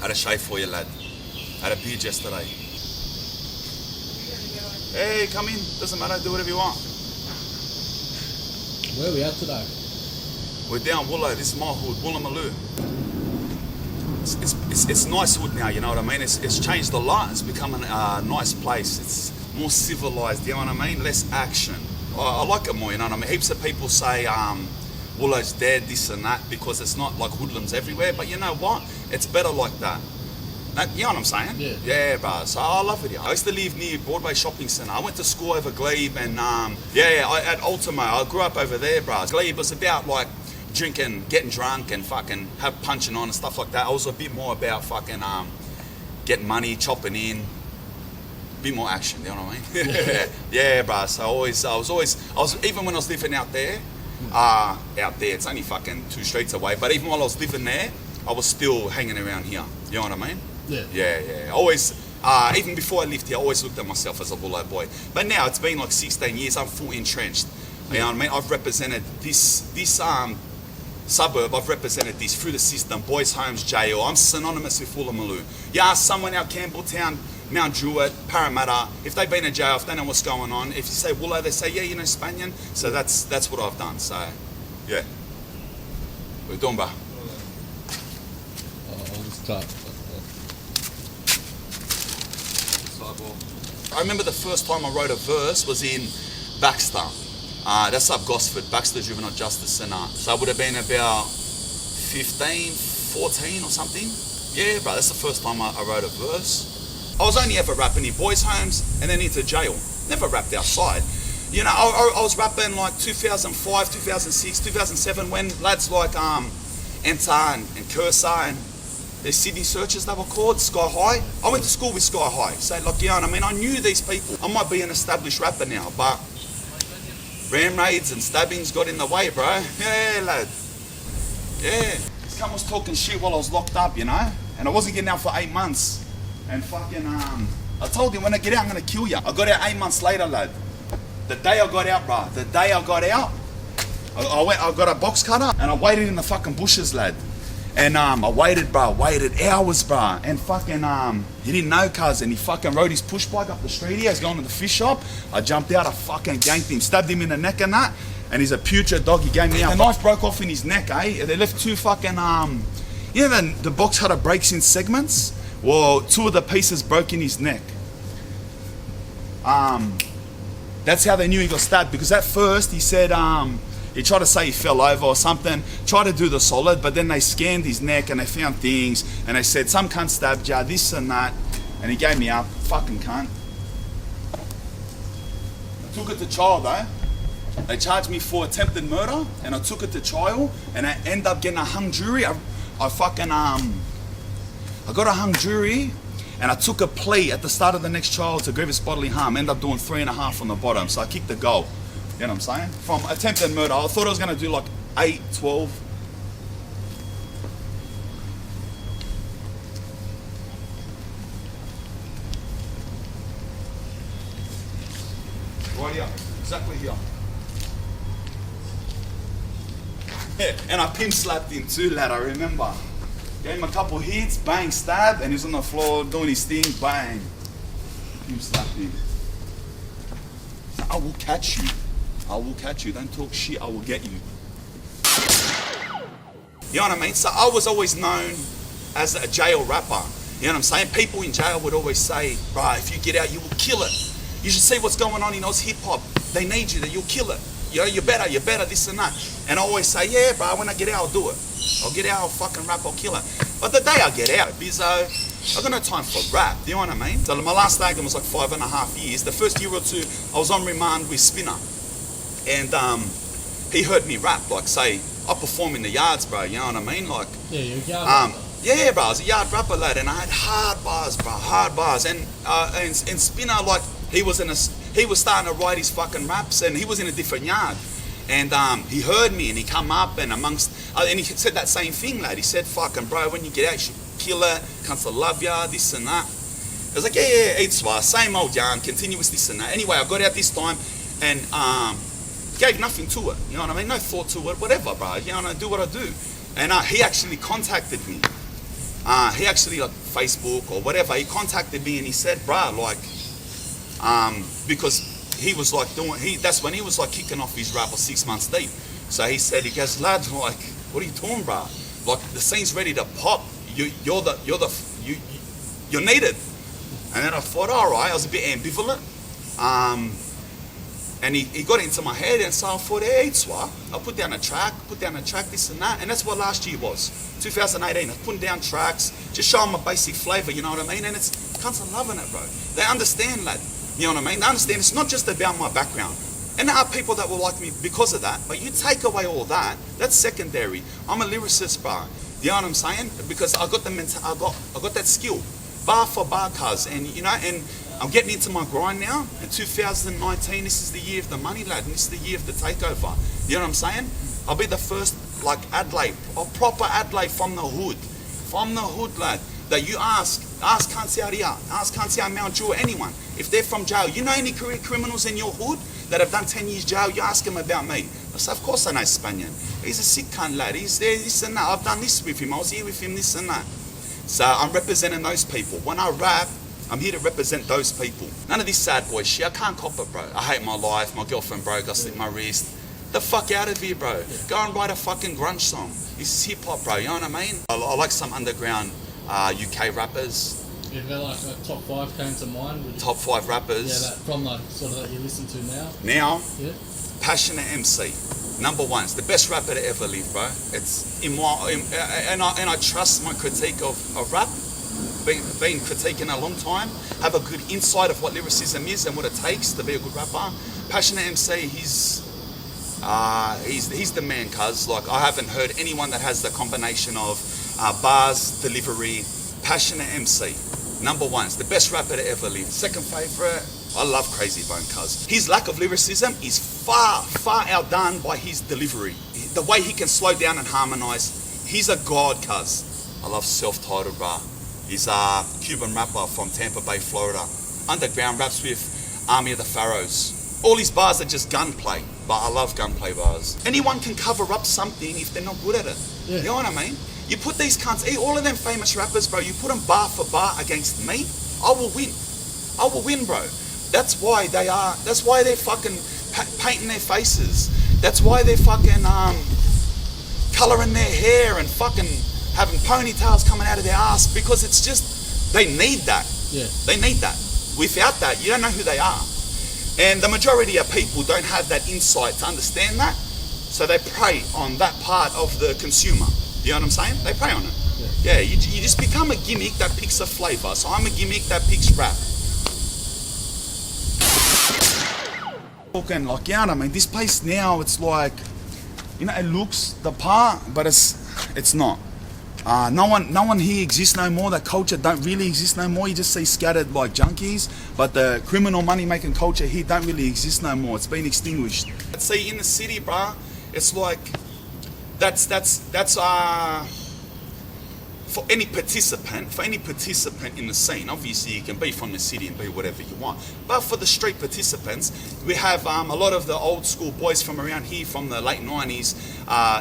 had a shave for you, lad. Had a beard yesterday. Hey, come in. Doesn't matter. Do whatever you want. Where are we at today? We're down Woolloomoooloo. This is my hood, Woolloomooloo. It's nice hood now, you know what I mean? It's changed a lot. It's become a nice place. It's more civilized, you know what I mean? Less action. I like it more, you know what I mean? Heaps of people say Wooloo's dead, this and that, because it's not like hoodlums everywhere. But you know what? It's better like that. You know what I'm saying? Yeah. Yeah, bro. So I love it here. I used to live near Broadway Shopping Centre. I went to school over Glebe and at Ultimo. I grew up over there, bro. Glebe was about like drinking, getting drunk and fucking punching on and stuff like that. I was a bit more about fucking getting money, chopping in, a bit more action, you know what I mean? Yeah, bro. So I was even when I was living out there, it's only fucking 2 streets away, but even while I was living there, I was still hanging around here, you know what I mean? Yeah. Always, even before I lived here, I always looked at myself as a Wooloo boy. But now it's been like 16 years, I'm full entrenched. You know what I mean? I've represented this suburb, I've represented this through the system, boys' homes, jail. I'm synonymous with Woolloomooloo. You ask someone out Campbelltown, Mount Druitt, Parramatta, if they've been in jail, if they know what's going on, if you say Wooloo, they say, yeah, you know Spanian. So that's what I've done. So, yeah. What are you doing, bro? I'll start. I remember the first time I wrote a verse was in Baxter. That's up Gosford, Baxter Juvenile Justice Centre. So I would have been about 15, 14 or something. Yeah, bro, that's the first time I wrote a verse. I was only ever rapping in boys' homes and then into jail. Never rapped outside. You know, I was rapping like 2005, 2006, 2007 when lads like Enter and Cursor and the Sydney Searchers, they were called, Sky High. I went to school with Sky High. So, like, you know what I mean? I knew these people. I might be an established rapper now, but ram raids and stabbings got in the way, bro. Yeah, lad. Yeah. This cunt was talking shit while I was locked up, you know? And I wasn't getting out for 8 months. And fucking, I told him, when I get out, I'm gonna kill you. I got out 8 months later, lad. The day I got out, bro. The day I got out, I got a box cutter and I waited in the fucking bushes, lad. And I waited, bro, waited hours, bro. And fucking, he didn't know, cuz, and he fucking rode his push bike up the street here. He's going to the fish shop. I jumped out, I fucking ganked him, stabbed him in the neck and that. And he's a putrid dog, he gave me out. The knife broke off in his neck, eh? They left 2 fucking, you know the box cutter breaks in segments? Well, 2 of the pieces broke in his neck. That's how they knew he got stabbed, because at first he said, he tried to say he fell over or something, tried to do the solid, but then they scanned his neck and they found things and they said, some cunt stabbed ya, this and that, and he gave me up, fucking cunt. I took it to trial though. They charged me for attempted murder and I took it to trial and I ended up getting a hung jury. I got a hung jury and I took a plea at the start of the next trial to grievous bodily harm, ended up doing 3.5 on the bottom, so I kicked the goal. You know what I'm saying? From attempted murder, I thought I was going to do like 8, 12. Right here, exactly here. Yeah, and I pimp slapped him too, lad, I remember. Gave him a couple hits, bang, stab, and he was on the floor doing his thing, bang. Pimp slapped him. I will catch you. I will catch you. Don't talk shit. I will get you. You know what I mean? So I was always known as a jail rapper. You know what I'm saying? People in jail would always say, bro, if you get out, you will kill it. You should see what's going on in Oz hip hop. They need you, that you'll kill it. You know, you're better, this and that. And I always say, yeah, bro, when I get out, I'll do it. I'll get out, I'll fucking rap, I'll kill it. But the day I get out, bizzo, I got no time for rap. Do you know what I mean? So my last album was like 5.5 years. The first year or 2, I was on remand with Spinner. And he heard me rap, like say, I perform in the yards, bro, you know what I mean? Like, yeah, you're a yard rapper. Yeah, bro, I was a yard rapper, lad, and I had hard bars, bro, hard bars. And Spinner, like, he was starting to write his fucking raps, and he was in a different yard. And he heard me, and he come up, and and he said that same thing, lad. He said, fucking, bro, when you get out, you should kill it, cunts to love ya, this and that. I was like, yeah, it's same old yarn, continuous this and that. Anyway, I got out this time, and gave nothing to it, you know what I mean? No thought to it, whatever, bro. You know, I do what I do. And he actually contacted me. He actually, like Facebook or whatever, he contacted me and he said, bruh, like, because he was like that's when he was like kicking off his rap, or 6 months deep. So he said, he goes, lad, like, what are you doing, bruh? Like, the scene's ready to pop. You're needed. And then I thought, all right, I was a bit ambivalent. And he got into my head, and so I thought, hey, it's what? I'll put down a track, this and that. And that's what last year was, 2018. I was putting down tracks, just showing my basic flavour, you know what I mean? And it's cunts are loving it, bro. They understand, lad. You know what I mean? They understand it's not just about my background. And there are people that will like me because of that, but you take away all that, that's secondary. I'm a lyricist, bro. You know what I'm saying? Because I got the I got that skill, bar for bar, cuz, and you know, and I'm getting into my grind now. In 2019, this is the year of the money, lad, and this is the year of the takeover. You know what I'm saying? I'll be the first, like, Adelaide, a proper Adelaide from the hood, lad. That you ask Kansia Ria, ask Kansia Mount Jew, anyone, if they're from jail. You know any career criminals in your hood that have done 10 years jail? You ask them about me. I say, of course I know Spanian. He's a sick cunt, lad. He's there, this and that. I've done this with him. I was here with him, this and that. So I'm representing those people. When I rap, I'm here to represent those people. None of this sad boy shit. I can't cop it, bro. I hate my life. My girlfriend broke. I slipped my wrist. The fuck out of here, bro. Go and write a fucking grunge song. This is hip hop, bro. You know what I mean? I like some underground UK rappers. Yeah, they're like top 5 came to mind. Top 5 rappers. Yeah, that from the sort of that you listen to now. Now, yeah. Passionate MC. Number 1. It's the best rapper to ever live, bro. It's and I trust my critique of rap. Been critiquing a long time. Have a good insight of what lyricism is and what it takes to be a good rapper. Passionate MC. He's the man, cuz. Like, I haven't heard anyone that has the combination of bars, delivery, passionate MC. Number 1, it's the best rapper to ever live. Second favourite, I love Crazy Bone, cuz. His lack of lyricism is far, far outdone by his delivery. The way he can slow down and harmonise, he's a god, cuz. I love Self-Titled, bruh. He's a Cuban rapper from Tampa Bay, Florida. Underground, raps with Army of the Pharaohs. All his bars are just gunplay, but I love gunplay bars. Anyone can cover up something if they're not good at it. Yeah. You know what I mean? You put these cunts, all of them famous rappers, bro, you put them bar for bar against me, I will win. I will win, bro. That's why they're fucking painting their faces. That's why they're fucking colouring their hair and fucking having ponytails coming out of their ass, because it's just, they need that. Yeah. They need that. Without that, you don't know who they are. And the majority of people don't have that insight to understand that, so they prey on that part of the consumer. You know what I'm saying? They prey on it. Yeah, you just become a gimmick that picks a flavour. So I'm a gimmick that picks rap. Talking like, you know what I mean? This place now, it's like, you know, it looks the part, but it's not. No one here exists no more. That culture don't really exist no more. You just see scattered like junkies, but the criminal money making culture here don't really exist no more. It's been extinguished. See, in the city, bruh, it's like that's for any participant in the scene. Obviously, you can be from the city and be whatever you want. But for the street participants, we have a lot of the old school boys from around here from the late 90s,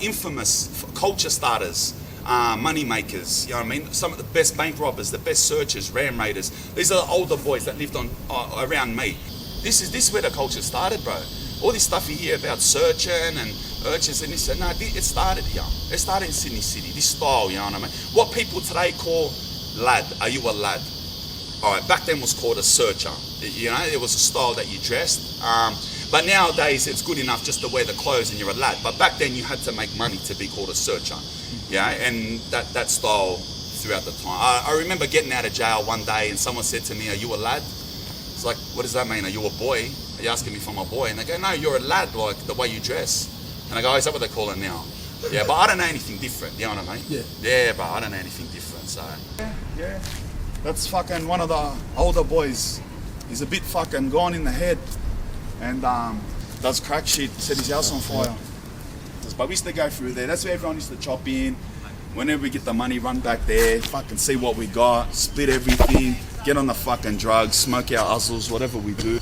infamous culture starters. Money makers, you know what I mean? Some of the best bank robbers, the best searchers, ram raiders. These are the older boys that lived on around me. This is where the culture started, bro. All this stuff you hear about searching and urchins and this and that, it started here. It started in Sydney City. This style, you know what I mean? What people today call lad. Are you a lad? All right, back then was called a searcher. You know, it was a style that you dressed. But nowadays it's good enough just to wear the clothes and you're a lad. But back then you had to make money to be called a searcher. Yeah, and that style throughout the time. I remember getting out of jail one day and someone said to me, "Are you a lad?" It's like, what does that mean? Are you a boy? Are you asking me if I'm a boy? And they go, "No, you're a lad, like the way you dress." And I go, "Oh, is that what they call it now?" Yeah, but I don't know anything different. You know what I mean? Yeah. Yeah, but I don't know anything different. So yeah, that's fucking one of the older boys. He's a bit fucking gone in the head, and does crack shit. Set his house on fire. But we used to go through there. That's where everyone used to chop in. Whenever we get the money, run back there, fucking see what we got, split everything, get on the fucking drugs, smoke our uzzles, whatever we do.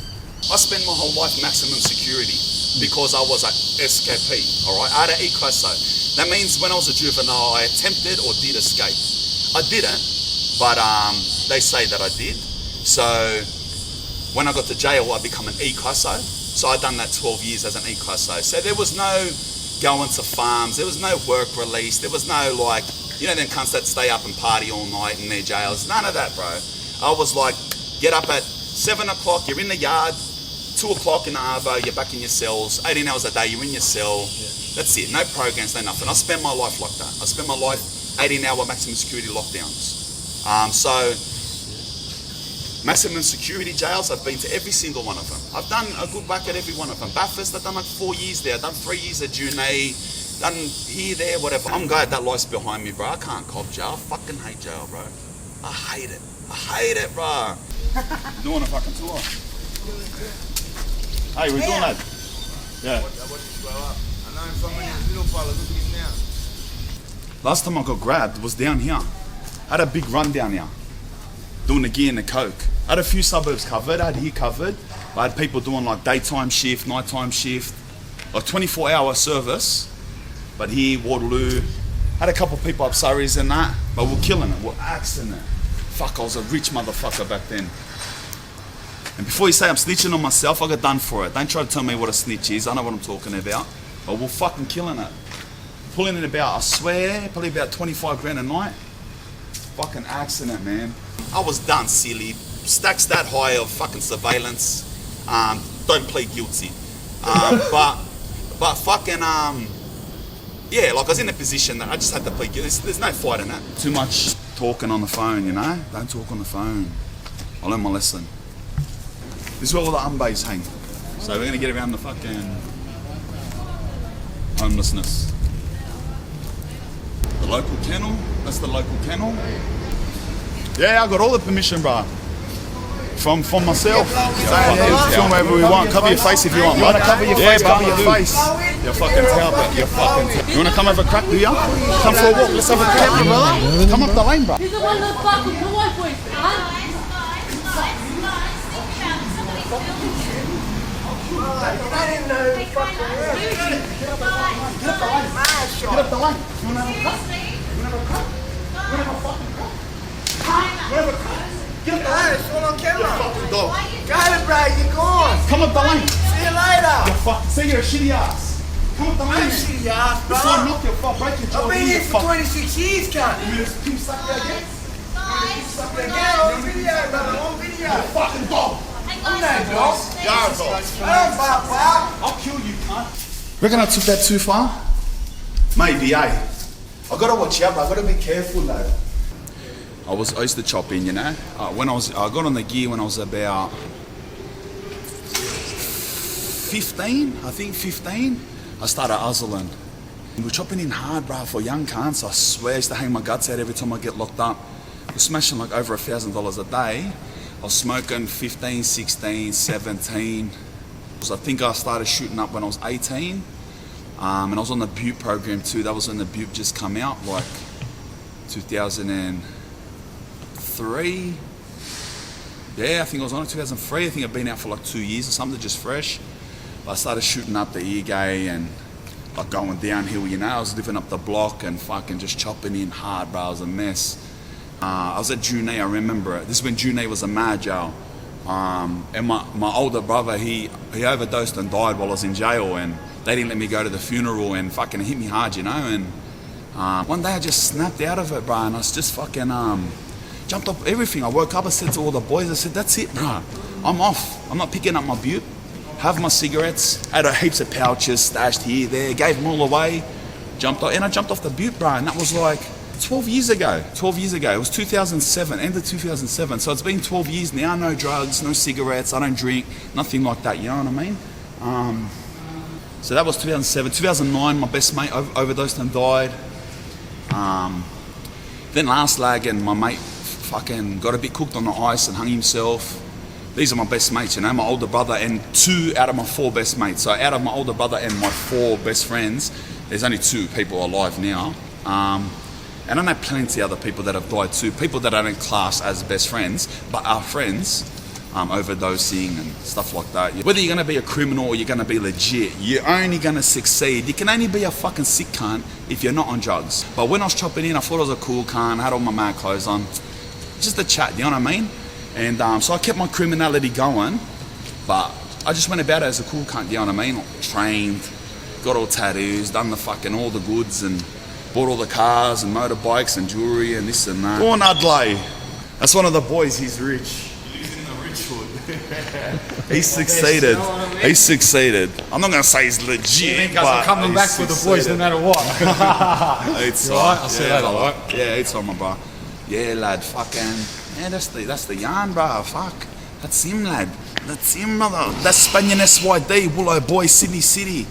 I spent my whole life maximum security because I was an SKP, all right? I had to eat closer. That means when I was a juvenile, I attempted or did escape. I didn't, but they say that I did. So when I got to jail, I become an e-classo. So I done that 12 years as an e-classo. So there was no going to farms, there was no work release, there was no like, you know, them cunts that stay up and party all night in their jails. None of that, bro. I was like, get up at 7 o'clock, you're in the yard, 2 o'clock in the arvo, you're back in your cells, 18 hours a day, you're in your cell. That's it, no programs, no nothing. I spent my life like that. I spent my life 18-hour maximum security lockdowns. So maximum security jails, I've been to every single one of them. I've done a good whack at every one of them. Bathurst, I've done like 4 years there. I've done 3 years at Junee, done here, there, whatever. I'm glad that life's behind me, bro. I can't cop jail. I fucking hate jail, bro. I hate it. I hate it, bro. Doing a fucking tour. Hey, we're doing that. Yeah. Last time I got grabbed was down here. I had a big run down here, doing the gear and the coke. I had a few suburbs covered, I had here covered. I had people doing like daytime shift, nighttime shift, like 24-hour service. But here, Woolloomooloo, had a couple people up Surrey's and that, but we're killing it, we're axing it. Fuck, I was a rich motherfucker back then. And before you say I'm snitching on myself, I got done for it. Don't try to tell me what a snitch is, I know what I'm talking about. But we're fucking killing it. Pulling it about, I swear, probably about 25 grand a night. Fucking axing it, man. I was done, silly. Stacks that high of fucking surveillance. Don't plead guilty. But fucking, yeah, like I was in a position that I just had to plead guilty. There's no fight in that. Too much talking on the phone, you know? Don't talk on the phone. I learned my lesson. This is where all the umbays hang. So we're gonna get around the fucking homelessness. The local kennel, that's the local kennel. Yeah, I got all the permission, bro. From myself. Film wherever we want. Cover your face if you want. You wanna cover your face? Cover your face. You're fucking tailbit. You're fucking tailbit. You wanna come have a crack, do ya? Come for a walk. Let's have a crack, brother. Come up the lane, bro. He's the one that fucking put my voice, huh? Get up the lane. You wanna have a crack? You wanna have a crack? You wanna have a fucking crack? You wanna have a crack? Get up the lane. It's all on camera. You fucking dog. Got it, bro. You're gone. Come up the lane. See you later. You fucking say you're a shitty ass. Come up the lane. I'm shitty ass, bro. Before I knock your fuck, break your jaw. I've been here for 26 years, cunt. You just keep sucking your again? Suck it again on video, brother. On video. You fucking dog. I'm no dog. You're a dog. I don't bark, bark. I'll kill you, cunt. Reckon I took that too far? Maybe, eh? I gotta watch out, but I gotta be careful though. I used to chop in, you know. I got on the gear when I was about 15, I think 15. I started hustling. We're chopping in hard, bro, for young cunts. I swear, I used to hang my guts out every time I get locked up. We're smashing like over $1,000 a day. I was smoking 15, 16, 17. I think I started shooting up when I was 18. And I was on the Butte program too. That was when the Butte just come out, like 2003. Yeah, I think I was on it 2003. I think I've been out for like 2 years or something, just fresh. But I started shooting up the ear gay and like going downhill, you know. I was living up the block and fucking just chopping in hard, bro. I was a mess. I was at Junee, I remember it. This is when Junee was a mad jail. And my older brother, he overdosed and died while I was in jail, and they didn't let me go to the funeral and fucking hit me hard, you know. And one day I just snapped out of it, bro, and I was just fucking jumped off everything. I woke up, I said to all the boys, I said, that's it, bro. I'm off. I'm not picking up my Butte. Have my cigarettes. I had heaps of pouches stashed here, there. Gave them all away. Jumped off, and I jumped off the Butte, bro, and that was like 12 years ago. 12 years ago. It was 2007, end of 2007. So it's been 12 years now. No drugs, no cigarettes. I don't drink, nothing like that. You know what I mean? So that was 2007. 2009, my best mate overdosed and died. Then last lag, and my mate fucking got a bit cooked on the ice and hung himself. These are my best mates, you know, my older brother and 2 out of my 4 best mates. So out of my older brother and my 4 best friends, there's only 2 people alive now. And I know plenty of other people that have died too, people that I don't class as best friends, but are friends. overdosing and stuff like that. Whether you're going to be a criminal or you're going to be legit, you're only going to succeed. You can only be a fucking sick cunt if you're not on drugs. But when I was chopping in, I thought I was a cool cunt, had all my mad clothes on. Just a chat, you know what I mean? And so I kept my criminality going, but I just went about it as a cool cunt, you know what I mean? Trained, got all tattoos, done the fucking all the goods and bought all the cars and motorbikes and jewelry and this and that. Born Adlai. That's one of the boys, he's rich. He lives in the rich hood. He's succeeded. He's succeeded. I'm not going to say he's legit, but I'm coming back for the boys no matter what. It's right, I'll see you later, right? Yeah, it's on my bro. Yeah, lad, fucking. Yeah, that's the yarn, bro. Fuck. That's him, lad. That's him, brother. That's Spanian SYD, Woolloomoooloo boy, Sydney City.